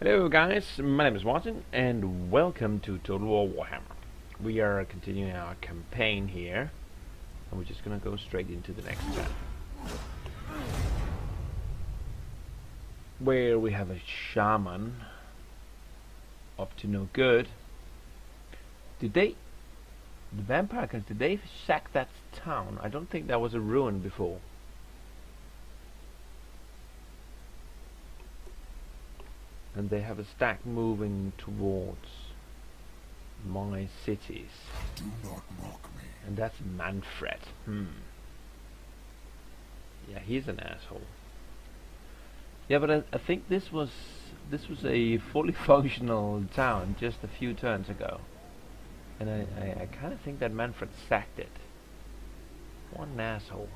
Hello guys, my name is Martin and welcome to Total War Warhammer. We are continuing our campaign here and we're just gonna go straight into the next turn, where we have a shaman up to no good. The vampire guns, did they sack that town? I don't think that was a ruin before. And they have a stack moving towards my cities. Do not mock me. And that's Manfred. Yeah, he's an asshole. Yeah, but I think this was a fully functional town just a few turns ago. And I kind of think that Manfred sacked it. What an asshole.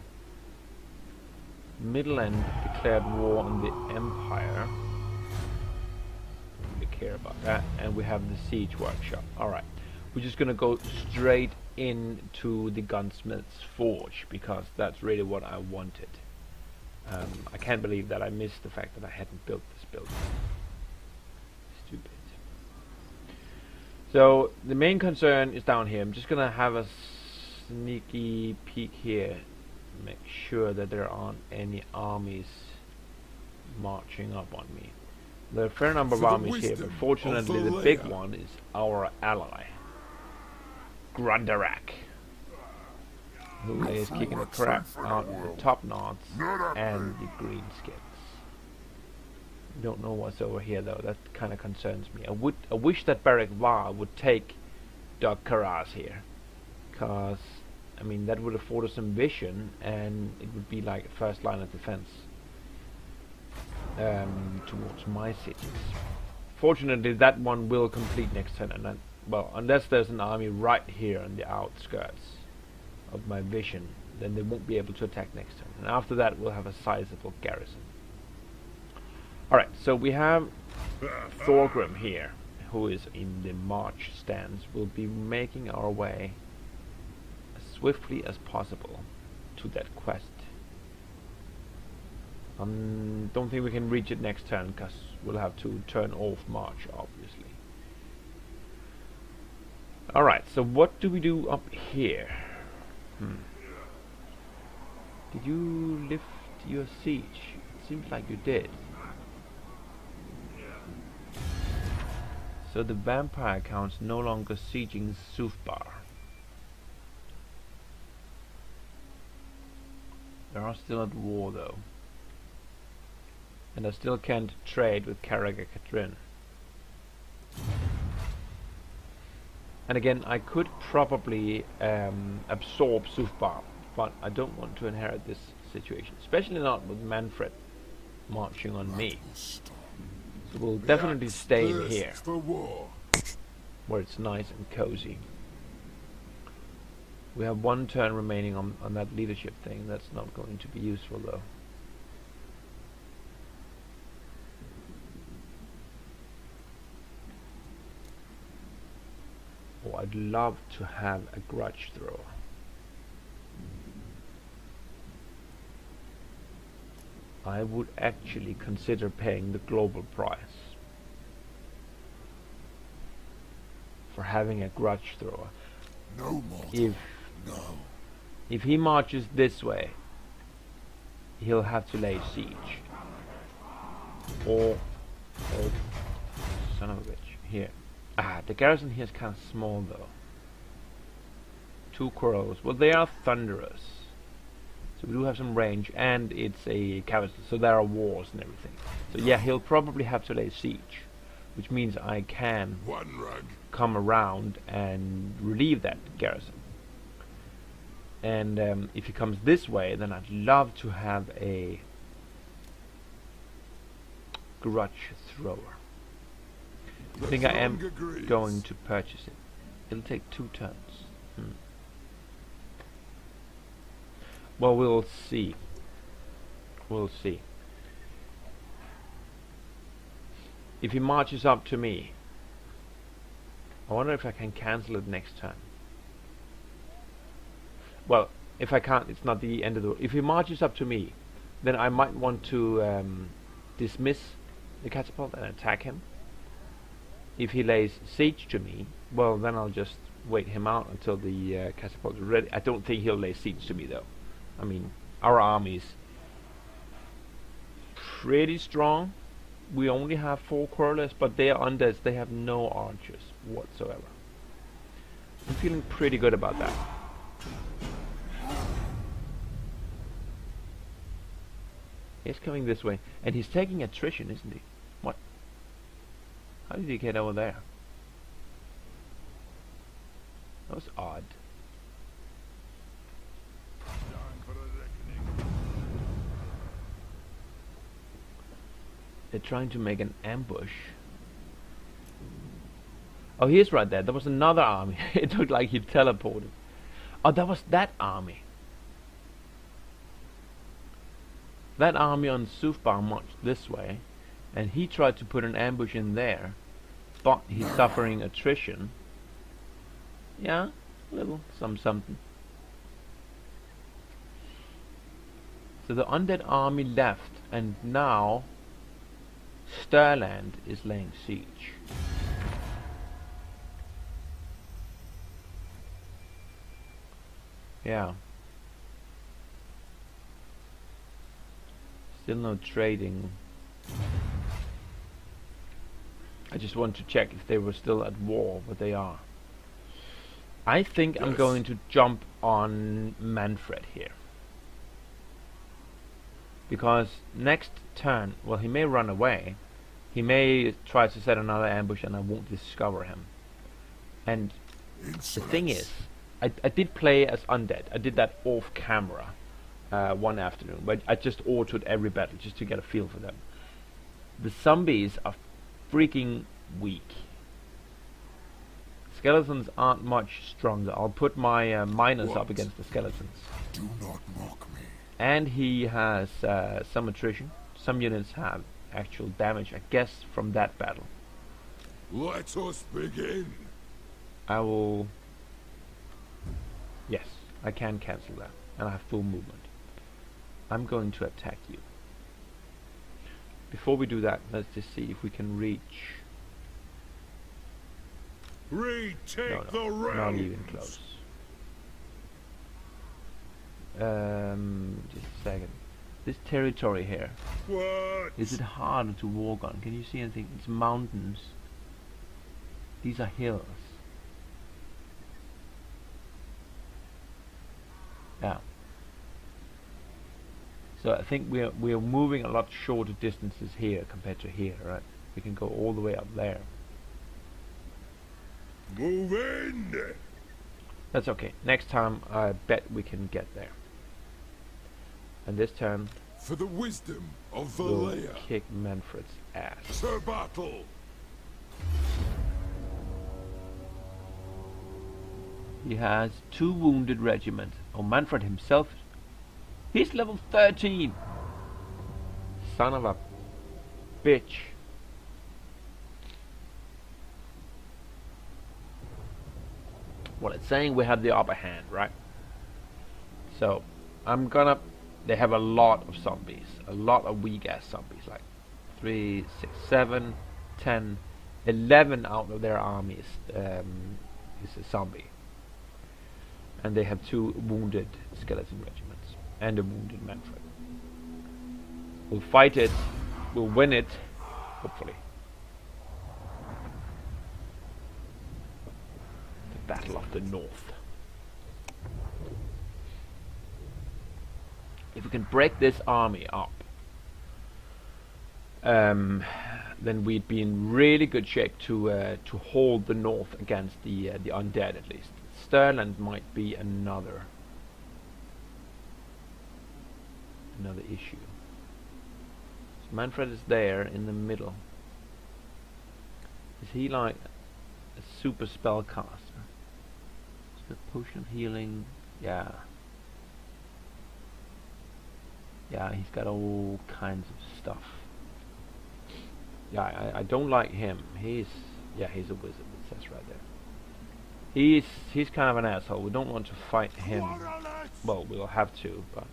Midland declared war on the Empire. Care about that, and we have the siege workshop. Alright, we're just gonna go straight into the gunsmith's forge because that's really what I wanted. I can't believe that I missed the fact that I hadn't built this building. Stupid. So the main concern is down here. I'm just gonna have a sneaky peek here, make sure that there aren't any armies marching up on me. There are a fair number of armies here, but fortunately the big one is our ally, Grundarak, who is kicking the crap out of the top knots and the greenskins. Don't know what's over here though. That kind of concerns me. I wish that Beric Var would take Doug Karaz here, cause I mean that would afford us some vision and it would be like a first line of defense towards my cities. Fortunately that one will complete next turn, and then, well, unless there's an army right here on the outskirts of my vision, then they won't be able to attack next turn, and after that we'll have a sizable garrison. Alright, so we have Thorgrim here, who is in the march stance. We'll be making our way as swiftly as possible to that quest. Don't think we can reach it next turn because we'll have to turn off march, obviously. Alright, so what do we do up here? Did you lift your siege? It seems like you did. So the vampire counts no longer sieging Sufbar. They are still at war though. And I still can't trade with Karaga Katrin. And again, I could probably absorb Sufbar, but I don't want to inherit this situation, especially not with Manfred marching on me. So we'll definitely stay in here, where it's nice and cozy. We have one turn remaining on that leadership thing. That's not going to be useful though. Oh, I'd love to have a grudge thrower. I would actually consider paying the global price for having a grudge thrower. No more. If he marches this way, he'll have to lay siege. Or son of a bitch, here. The garrison here is kind of small though. 2 crows. Well, they are thunderous, so we do have some range, and it's a capital, so there are wars and everything. So yeah, he'll probably have to lay siege, which means I can come around and relieve that garrison. And if he comes this way, then I'd love to have a grudge thrower. I think I am going to purchase it. It'll take 2 turns. Well, we'll see. We'll see. If he marches up to me, I wonder if I can cancel it next turn. Well, if I can't, it's not the end of the world. If he marches up to me, then I might want to dismiss the catapult and attack him. if he lays siege to me, well, then I'll just wait him out until the catapult is ready. I don't think he'll lay siege to me, though. I mean, our army's pretty strong. We only have 4 quarrelers, but they are undeads. They have no archers whatsoever. I'm feeling pretty good about that. He's coming this way, and he's taking attrition, isn't he? What? How did he get over there? That was odd. They're trying to make an ambush. Oh, he is right there. There was another army. It looked like he teleported. Oh, that was that army. That army on Sufbar marched this way, and he tried to put an ambush in there, but he's suffering attrition. Yeah, a little something. So the undead army left, and now Stirland is laying siege. Yeah. Still no trading. I just want to check if they were still at war, but they are. I think I'm going to jump on Manfred here. Because next turn, well, he may run away. He may try to set another ambush and I won't discover him. And the thing is, I did play as undead. I did that off camera one afternoon, but I just autoed every battle just to get a feel for them. The zombies are freaking weak. Skeletons aren't much stronger. I'll put my miners up against the skeletons. Do not mock me. And he has some attrition. Some units have actual damage, I guess, from that battle. Let us begin. I will... Yes, I can cancel that. And I have full movement. I'm going to attack you. Before we do that, let's just see if we can reach... Retake the round. Not even close. Just a second. This territory here, What? is it harder to walk on? Can you see anything? It's mountains. These are hills. Yeah. So I think we are moving a lot shorter distances here compared to here, right? We can go all the way up there. Move in. That's okay. Next time I bet we can get there. And this turn For the wisdom of we'll Valea. kick Manfred's ass. Sir Battle. He has 2 wounded regiments. Oh, Manfred himself, he's level 13. Son of a bitch. Well, it's saying we have the upper hand, right? So I'm gonna... They have a lot of zombies, a lot of weak ass zombies, like 3, 6, 7, 10, 11 out of their armies is a zombie. And they have 2 wounded skeleton regiments and a wounded Manfred. We'll fight it, we'll win it, hopefully. The Battle of the North. If we can break this army up, then we'd be in really good shape to hold the north against the undead at least. Stirland might be another issue. So Manfred is there in the middle. Is he like a super spellcaster? Is the potion of healing? Yeah. Yeah, he's got all kinds of stuff. Yeah, I don't like him. He's a wizard, it says right there. He's kind of an asshole. We don't want to fight him. Well, we'll have to, but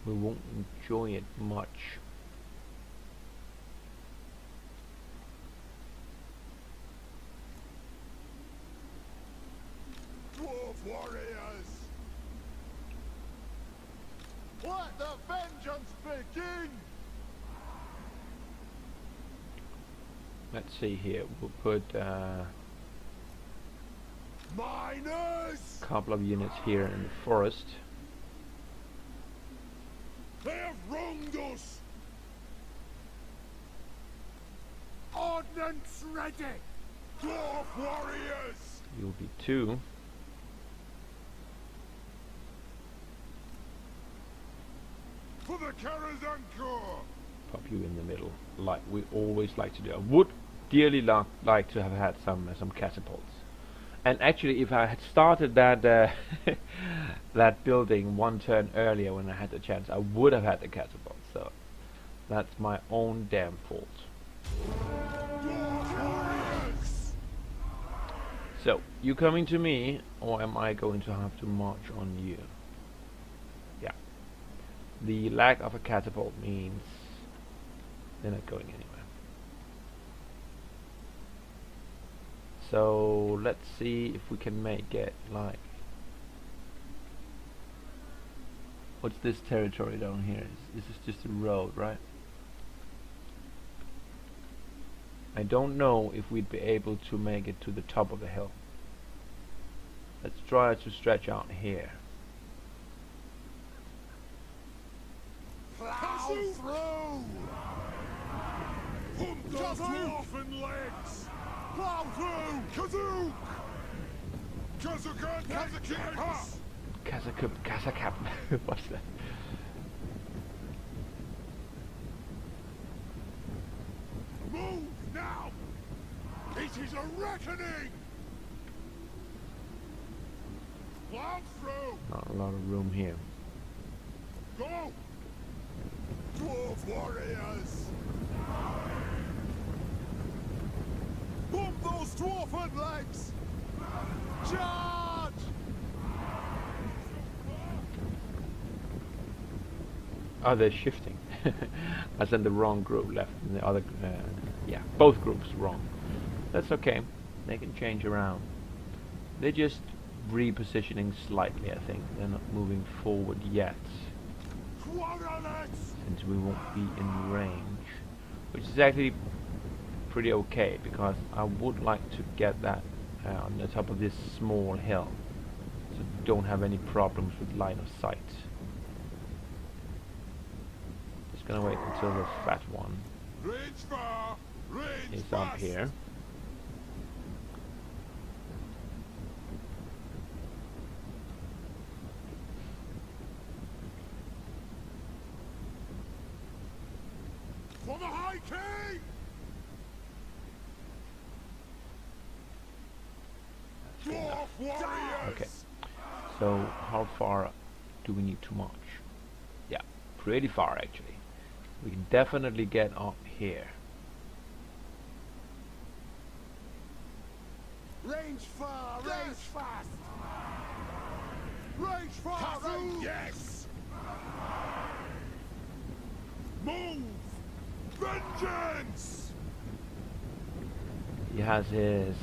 we won't enjoy it much. Let's see here. We'll put Miners! a couple of units here in the forest. They have wronged us! Ordnance ready! Dwarf warriors! You'll be 2. For the Karazhan Corps! Pop you in the middle, like we always like to do. I would dearly like to have had some catapults. And actually, if I had started that that building one turn earlier when I had the chance, I would have had the catapult. So that's my own damn fault. So you coming to me, or am I going to have to march on you? Yeah. The lack of a catapult means they're not going anywhere. So let's see if we can make it like, what's this territory down here? This is just a road, right? I don't know if we'd be able to make it to the top of the hill. Let's try to stretch out here. Plow through! Pump those dwarfen legs! Plow through! Kazook! Kazuka and Kazakip! Kazakap. What's that? Move now! It is a reckoning! Plow through! Not a lot of room here. Go! Dwarf warriors! Pump those dwarfen legs! Charge! Oh, they're shifting. I sent the wrong group left, and the other, yeah, both groups wrong. That's okay. They can change around. They're just repositioning slightly, I think. They're not moving forward yet, since we won't be in range, which is actually pretty okay, because I would like to get that on the top of this small hill, so don't have any problems with line of sight. Just gonna wait until the fat one is up here. For the High King! Dwarf warriors! Okay, so how far do we need to march? Yeah, pretty far actually. We can definitely get up here. Range far, range fast! Range far, range... Yes! Move! Vengeance! He has his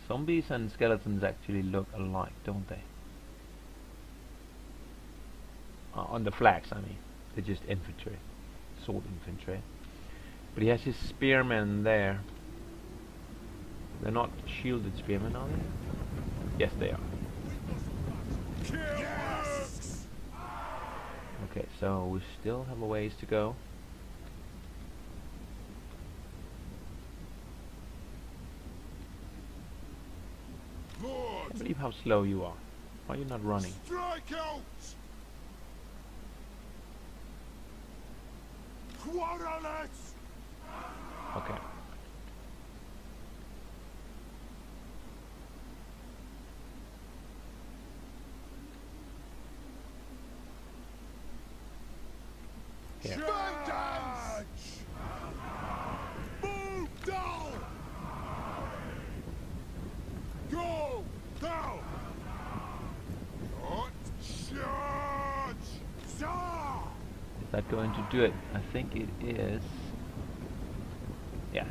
zombies and skeletons actually look alike, don't they? On the flags, I mean. They're just infantry, sword infantry. But he has his spearmen there. They're not shielded spearmen, are they? Yes, they are. Yes! Okay, so we still have a ways to go. I Lord! can't believe how slow you are. Why are you not running? Strike out! Quarterlets! Okay. Here. Vengeance! Move down! Go! Down! Not charge! Zah! Is that going to do it? I think it is. Yes,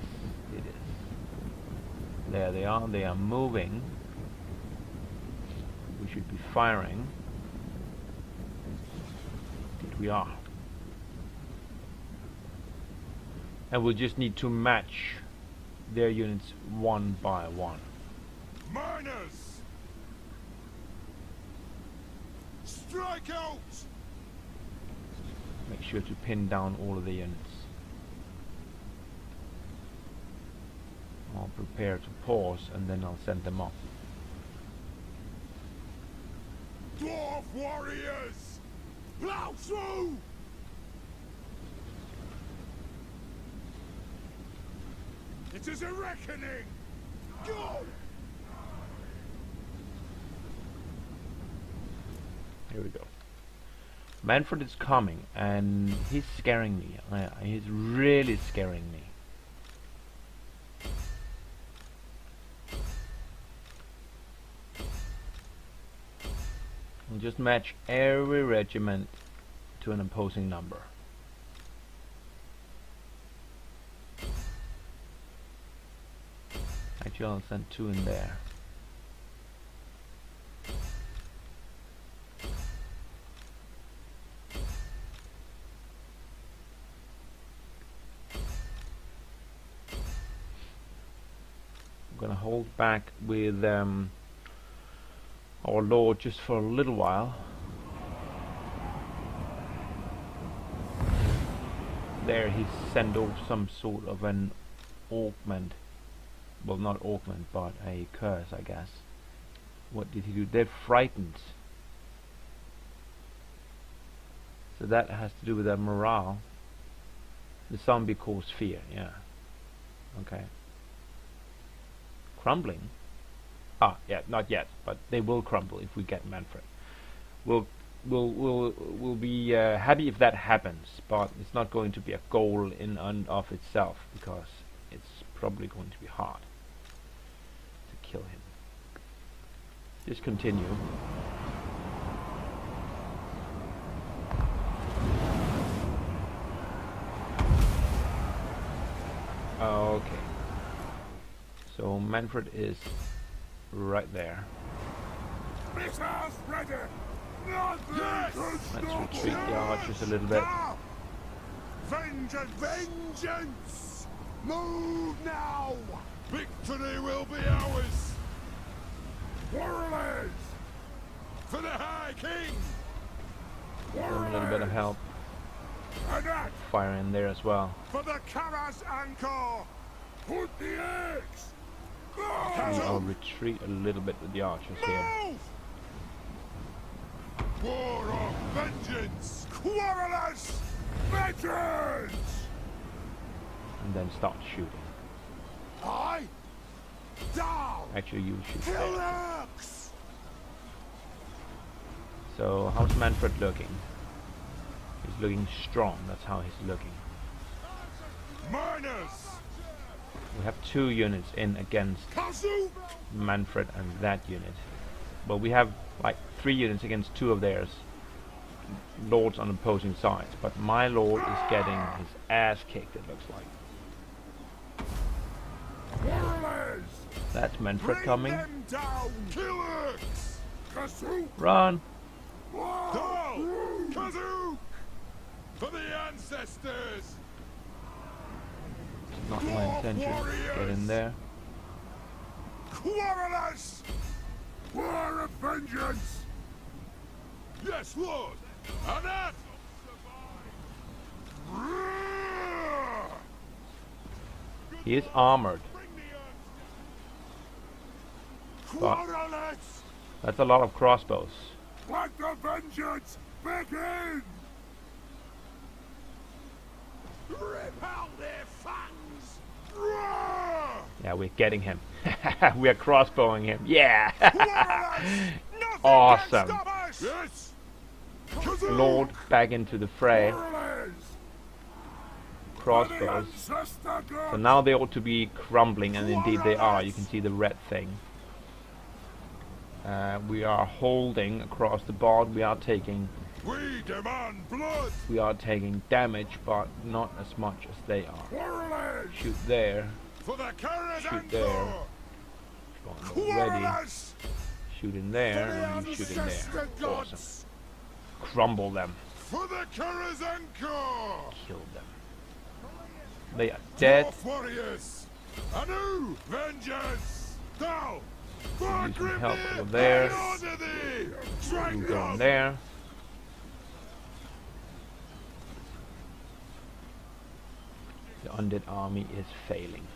it is. There they are. They are moving. We should be firing. And we are. And we'll just need to match their units one by one. Miners! Strike out! Make sure to pin down all of the units. I'll prepare to pause and then I'll send them off. Dwarf warriors! Plow through! It is a reckoning! Go! Here we go. Manfred is coming and he's scaring me. He's really scaring me. And just match every regiment to an opposing number. Actually, I'll send 2 in there. I'm gonna hold back with our Lord just for a little while. There he sent off some sort of an augment. Well, not augment, but a curse, I guess. What did he do? They're frightened. So that has to do with their morale. The zombie cause fear, yeah. Okay. Crumbling? Ah, yeah, not yet, but they will crumble if we get Manfred. We'll be happy if that happens, but it's not going to be a goal in and of itself, because it's probably going to be hard to kill him. Just continue. Okay. So Manfred is right there. Missiles ready! Let's retreat the archers a little bit. Vengeance! Vengeance! Move now! Victory will be ours! Warriors! For the High King! Give him a little bit of help. And that Fire in there as well. for the Karas Anchor! Put the eggs! I'll retreat a little bit with the archers here. Move! War of vengeance! Quarrelers! Veterans! And then start shooting. I down! Actually, you shoot there. Hillocks! So, how's Manfred looking? He's looking strong, that's how he's looking. Miners! We have 2 units in against Kazoo! Manfred and that unit. But we have like 3 units against 2 of theirs. Lords on opposing sides. But my lord is getting his ass kicked, it looks like. Warriors! That's Manfred Bring coming. them down! Killers! Kazoo! Run! Down! Kazoo! For the ancestors! It's not my intention. Get in there. Quarrelers! War of vengeance! Yes, Lord! And that! He is armored. Quarrelers! That's a lot of crossbows. Let the vengeance begin! Rip out their fangs! Roar! Yeah, we're getting him. We're crossbowing him. Yeah! Quarrelers! Nothing Awesome. can stop us! Yes! Kazoo! Lord back into the fray. Quarrelers! Crossbows. So now they ought to be crumbling, and indeed they are. You can see the red thing. We are holding across the board. We are taking We demand blood! damage, but not as much as they are. Quarrelers! Shoot there. For the Karas Shoot there. Ready. Quarrelers! Shoot in there, For the and you shoot in there. ancestor Awesome. gods! Crumble them. For the Karas Anchor! Kill them. They are dead. Dwarf warriors! Anu! Vengeance! Thou! Use some help over there. You go in there. The undead army is failing.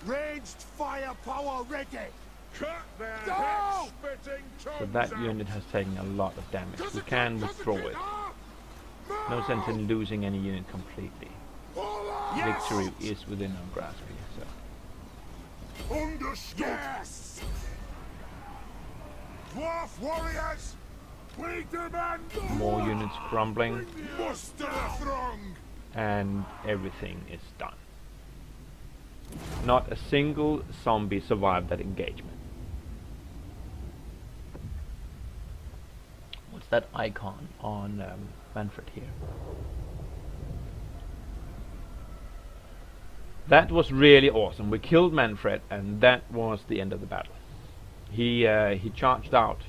Ranged firepower ready! Cut their Go! head-spitting So tongues that out. unit has taken a lot of damage. We can withdraw it. No sense in losing any unit completely. Victory is within our grasp here, so. Understood! Yes! Dwarf warriors! We demand More units crumbling, muster the throng! and everything is done. Not a single zombie survived that engagement. What's that icon on Manfred here? That was really awesome. We killed Manfred, and that was the end of the battle. He charged out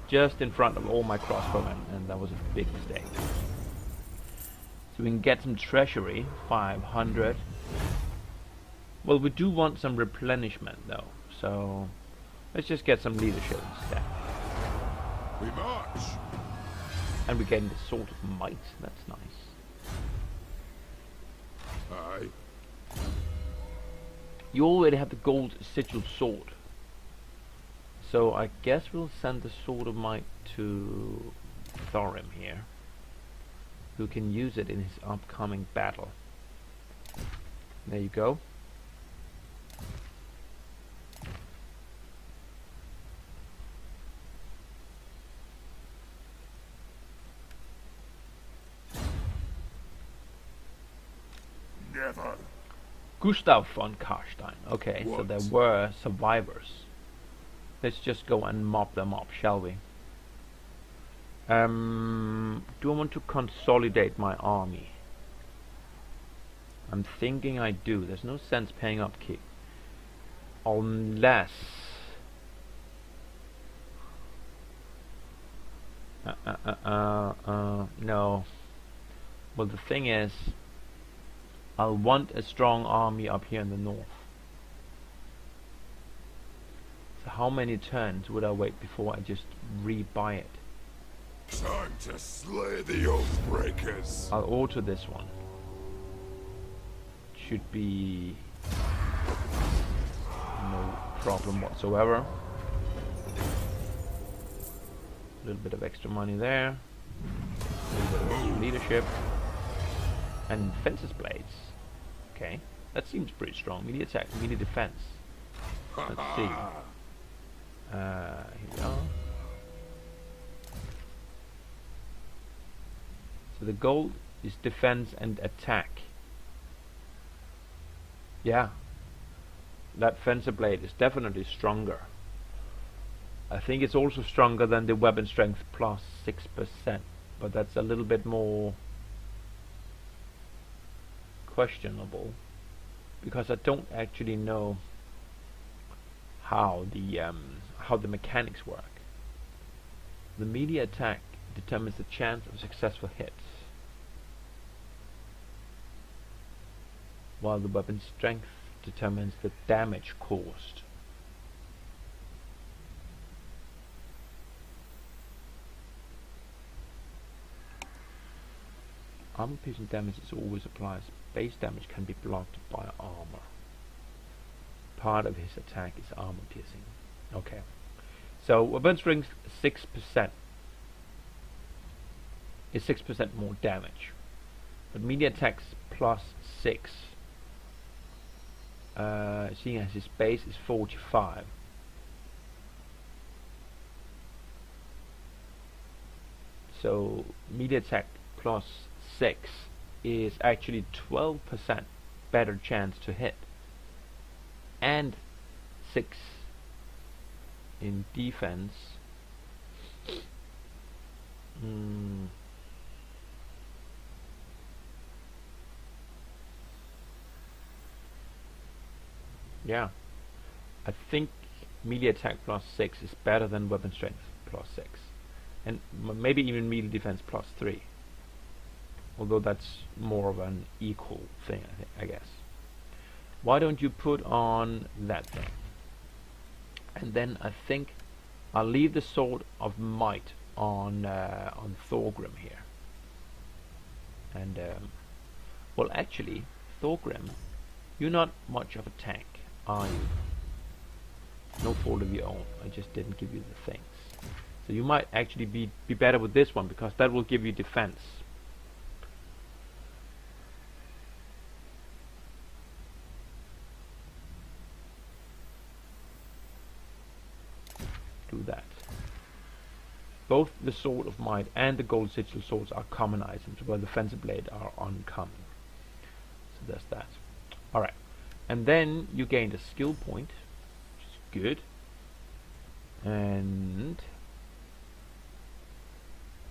just in front of all my crossbowmen, and that was a big mistake. So we can get some treasury, 500. Well, we do want some replenishment though, so let's just get some leadership instead. We march! And we're getting the Sword of Might, that's nice. Aye. You already have the gold sigil sword. So I guess we'll send the Sword of Might to Thorim here, who can use it in his upcoming battle. There you go. Never! Gustav von Karstein. Okay, so What? there were survivors. Let's just go and mop them up, shall we? Do I want to consolidate my army? I'm thinking I do. There's no sense paying upkeep. Unless... no. Well, the thing is, I'll want a strong army up here in the north. So how many turns would I wait before I just rebuy it? Time to slay the Oathbreakers! I'll alter this one. Should be no problem whatsoever. A little bit of extra money there. A little bit of extra leadership. And fences blades. Okay, that seems pretty strong. Melee attack, melee defense. Let's see. Here we are. So the goal is defense and attack. Yeah, that fencer blade is definitely stronger. I think it's also stronger than the weapon strength plus 6%, but that's a little bit more questionable because I don't actually know how the mechanics work. The melee attack determines the chance of successful hits, while the weapon strength determines the damage caused. Armor piercing damage is always applies. Base damage can be blocked by armor. Part of his attack is armor piercing. Okay. So weapon strength 6% is 6% more damage. But melee attacks plus 6. Seeing as his base is 45. So melee attack plus 6 is actually 12% better chance to hit, and 6 in defense. Yeah, I think melee attack plus 6 is better than weapon strength plus 6, and maybe even melee defense plus 3. although that's more of an equal thing, I guess. Why don't you put on that thing? And then I think I'll leave the Sword of Might on Thorgrim here. And well, actually, Thorgrim, you're not much of a tank, are you? No fault of your own. I just didn't give you the things. So you might actually be better with this one, because that will give you defense. Do that. Both the Sword of Might and the Gold Sigil swords are common items, while the Fencer Blade are uncommon. So there's that. Alright. And then you gained a skill point, which is good. And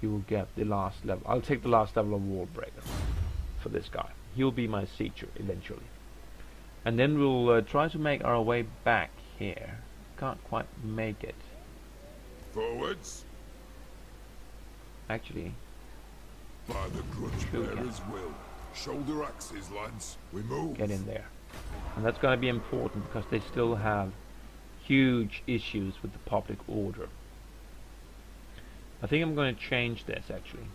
you will get the last level. I'll take the last level of Wallbreaker for this guy. He'll be my sieger eventually. And then we'll try to make our way back here. Can't quite make it. Forwards. Actually, By the grudge bearer's will. Shoulder axes, lads. We move. get in there. And that's going to be important, because they still have huge issues with the public order. I think I'm going to change this actually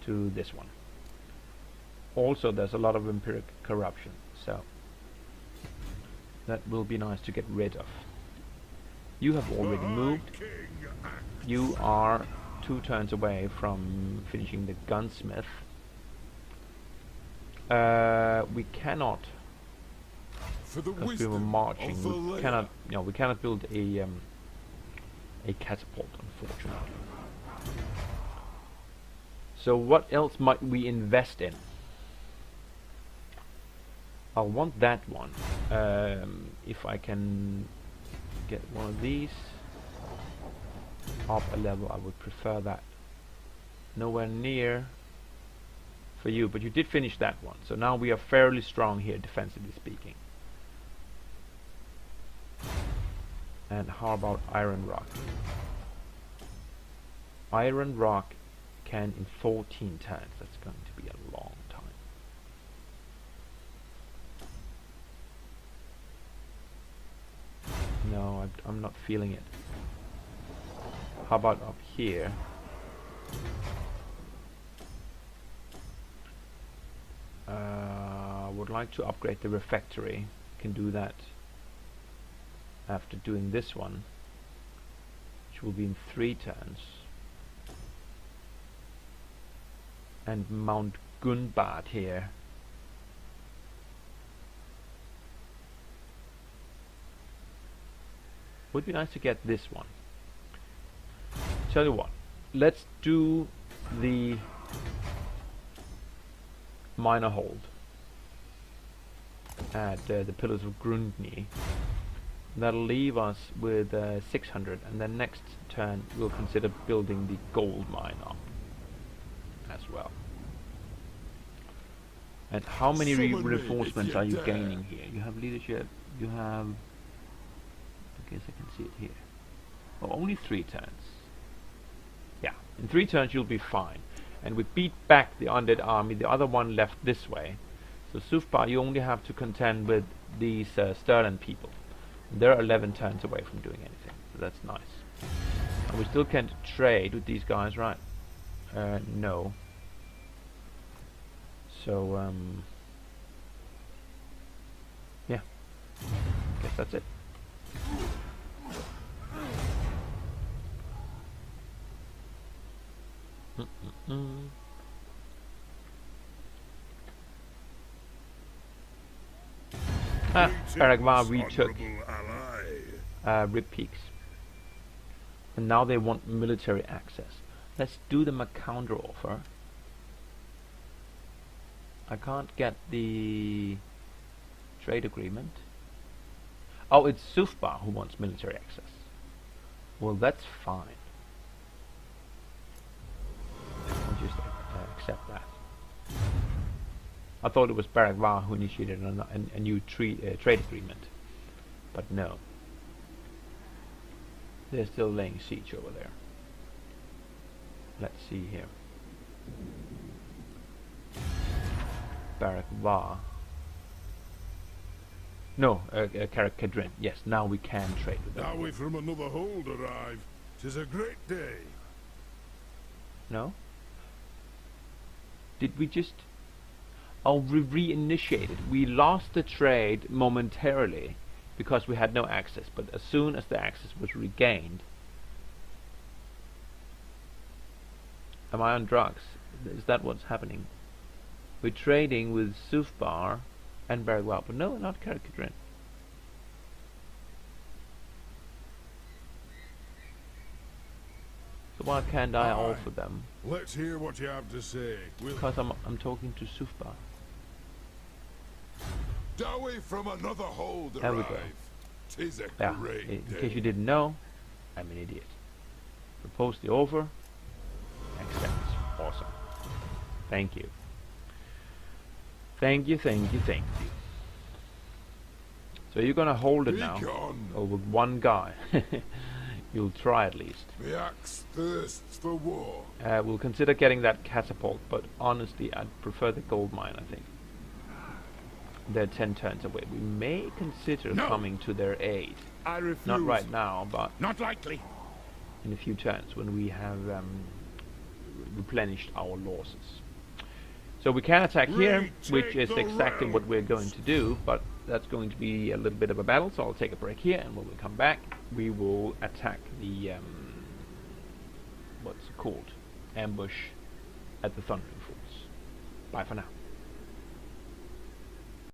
to this one. Also, there's a lot of empiric corruption, so that will be nice to get rid of. You have already moved. You are 2 turns away from finishing the gunsmith. We cannot, because we were marching, we cannot, we cannot build a catapult, unfortunately. So what else might we invest in? I'll want that one. If I can get one of these up a level, I would prefer that. Nowhere near for you, but you did finish that one, so now we are fairly strong here, defensively speaking. And how about Iron Rock? Iron Rock can in 14 turns. That's going to be a long time. No, I'm not feeling it. How about up here? Would like to upgrade the refectory. Can do that after doing this one, which will be in 3 turns. And Mount Gunbad here. Would be nice to get this one. Tell you what, let's do the minor hold at the Pillars of Grundny. That'll leave us with 600, and then next turn we'll consider building the gold mine up as well. And how many reinforcements are you gaining here? You have leadership, you have... I guess I can see it here. Oh, only 3 turns. Yeah, in 3 turns you'll be fine. And we beat back the undead army, the other one left this way. So Sufbar, you only have to contend with these Sterling people. They're 11 turns away from doing anything, so that's nice. And we still can't trade with these guys, right? No. So, yeah. Guess that's it. Paragvar retook Rib Peaks, and now they want military access. Let's do them a counter offer. I can't get the trade agreement. Oh, it's Sufbar who wants military access. Well, that's fine. I'll just accept that. I thought it was Paragvar who initiated a new trade agreement, but no. They're still laying siege over there. Let's see here. Barak Var. No, Karak Kedrin. Yes, now we can trade with them. Now we from another hold arrive. 'Tis a great day. No? Did we just... Oh, we reinitiated. We lost the trade momentarily because we had no access, but as soon as the access was regained... Am I on drugs? Is that what's happening? We're trading with Sufbar and Baragwell, but no, not Karakadrin. So why can't I offer them? Let's hear what you have to say. Because I'm talking to Sufbar. Dowie from another hold There we go. arrive. 'Tis a Yeah, great in day. case you didn't know, I'm an idiot. Propose the offer. Accept. Awesome. Thank you. Thank you, thank you, thank you. So you're gonna hold it now. Begone. Or with one guy. You'll try at least. The axe thirsts for war. We'll consider getting that catapult, but honestly, I'd prefer the gold mine, I think. They're 10 turns away. We may consider coming to their aid. I refuse. Not right now, but Not likely. in a few turns when we have replenished our losses. So we can attack here, which is exactly what we're going to do, but that's going to be a little bit of a battle, so I'll take a break here, and when we come back, we will attack the, what's it called? Ambush at the Thundering Falls. Bye for now.